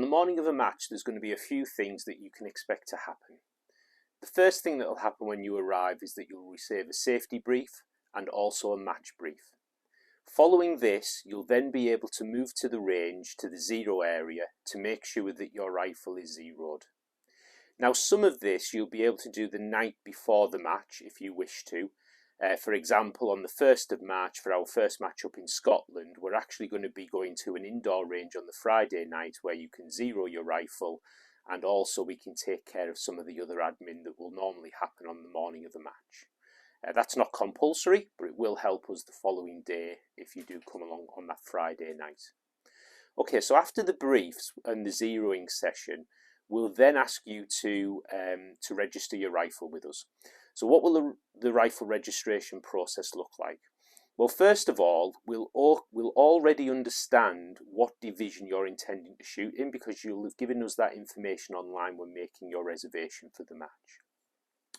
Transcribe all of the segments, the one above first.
on the morning of a match, there's going to be a few things that you can expect to happen. The first thing that will happen when you arrive is that you'll receive a safety brief and also a match brief. Following this, you'll then be able to move to the range, to the zero area, to make sure that your rifle is zeroed. Now, some of this you'll be able to do the night before the match if you wish to. For example, on the 1st of March, for our first match up in Scotland, we're actually going to be going to an indoor range on the Friday night where you can zero your rifle, and also we can take care of some of the other admin that will normally happen on the morning of the match. That's not compulsory, but it will help us the following day if you do come along on that Friday night. Okay, so after the briefs and the zeroing session, we'll then ask you to register your rifle with us. So what will the rifle registration process look like? Well, first of all, we'll already understand what division you're intending to shoot in, because you'll have given us that information online when making your reservation for the match.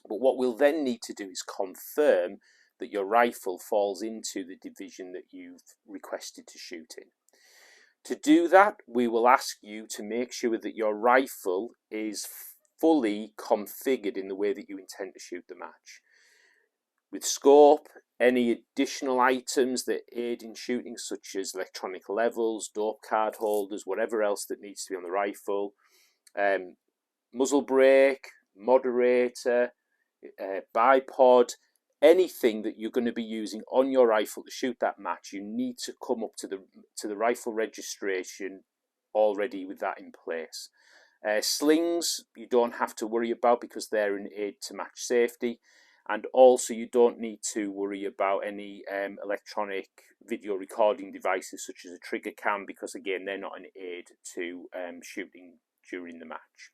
But what we'll then need to do is confirm that your rifle falls into the division that you've requested to shoot in. To do that, we will ask you to make sure that your rifle is fully configured in the way that you intend to shoot the match. With scope, any additional items that aid in shooting, such as electronic levels, dope card holders, whatever else that needs to be on the rifle, muzzle brake, moderator, bipod, anything that you're going to be using on your rifle to shoot that match, you need to come up to the rifle registration already with that in place. Slings you don't have to worry about because they're an aid to match safety, and also you don't need to worry about any electronic video recording devices such as a trigger cam, because again they're not an aid to shooting during the match.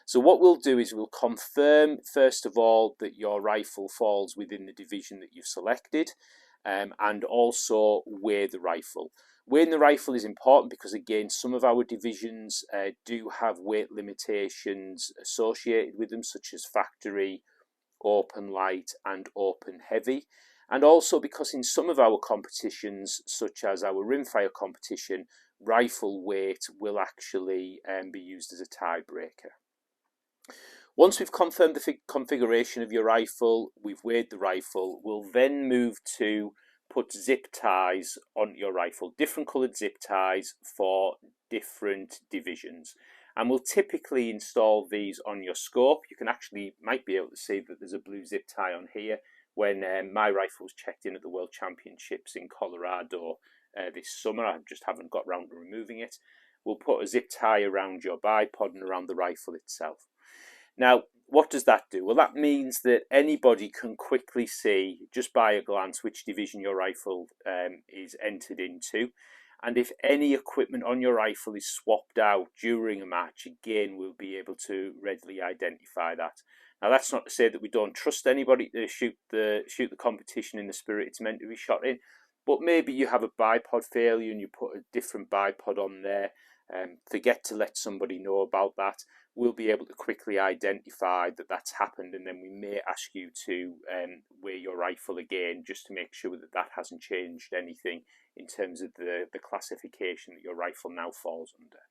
So what we'll do is we'll confirm first of all that your rifle falls within the division that you've selected, and also weigh the rifle. Weighing the rifle is important because again some of our divisions do have weight limitations associated with them, such as factory, open light and open heavy, and also because in some of our competitions, such as our rimfire competition, rifle weight will actually be used as a tiebreaker. Once we've confirmed the configuration of your rifle, we've weighed the rifle, we'll then move to put zip ties on your rifle, different coloured zip ties for different divisions. And we'll typically install these on your scope. You might be able to see that there's a blue zip tie on here. When my rifle was checked in at the World Championships in Colorado this summer, I just haven't got round to removing it. We'll put a zip tie around your bipod and around the rifle itself. Now, what does that do? Well, that means that anybody can quickly see, just by a glance, which division your rifle is entered into. And if any equipment on your rifle is swapped out during a match, again, we'll be able to readily identify that. Now, that's not to say that we don't trust anybody to shoot the competition in the spirit it's meant to be shot in, but maybe you have a bipod failure and you put a different bipod on there, forget to let somebody know about that. We'll be able to quickly identify that that's happened, and then we may ask you to weigh your rifle again just to make sure that that hasn't changed anything in terms of the classification that your rifle now falls under.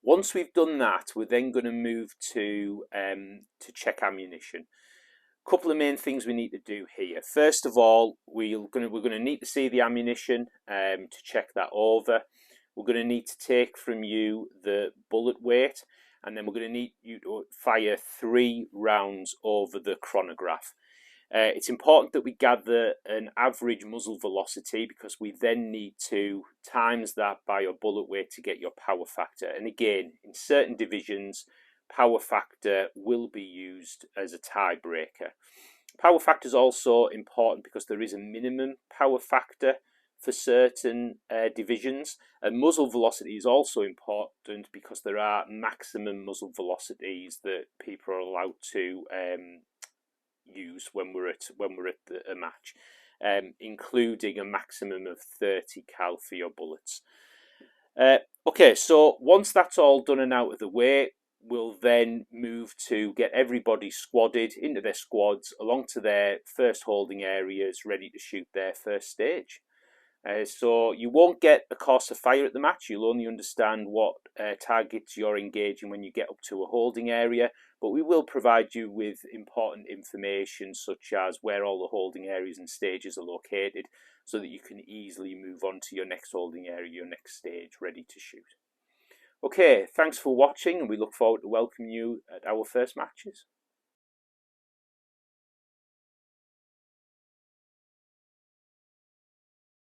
Once we've done that, we're then going to move to check ammunition. A couple of main things we need to do here. First of all, we're going to need to see the ammunition to check that over. We're going to need to take from you the bullet weight, and then we're going to need you to fire 3 rounds over the chronograph. It's important that we gather an average muzzle velocity, because we then need to times that by your bullet weight to get your power factor. And again, in certain divisions, power factor will be used as a tiebreaker. Power factor is also important because there is a minimum power factor for certain divisions, and muzzle velocity is also important because there are maximum muzzle velocities that people are allowed to use when we're at a match, including a maximum of 30 cal for your bullets. Okay, so once that's all done and out of the way, we'll then move to get everybody squadded into their squads along to their first holding areas, ready to shoot their first stage. So you won't get a course of fire at the match. You'll only understand what targets you're engaging when you get up to a holding area, but we will provide you with important information such as where all the holding areas and stages are located, so that you can easily move on to your next holding area, your next stage, ready to shoot. Okay, thanks for watching, and we look forward to welcoming you at our first matches.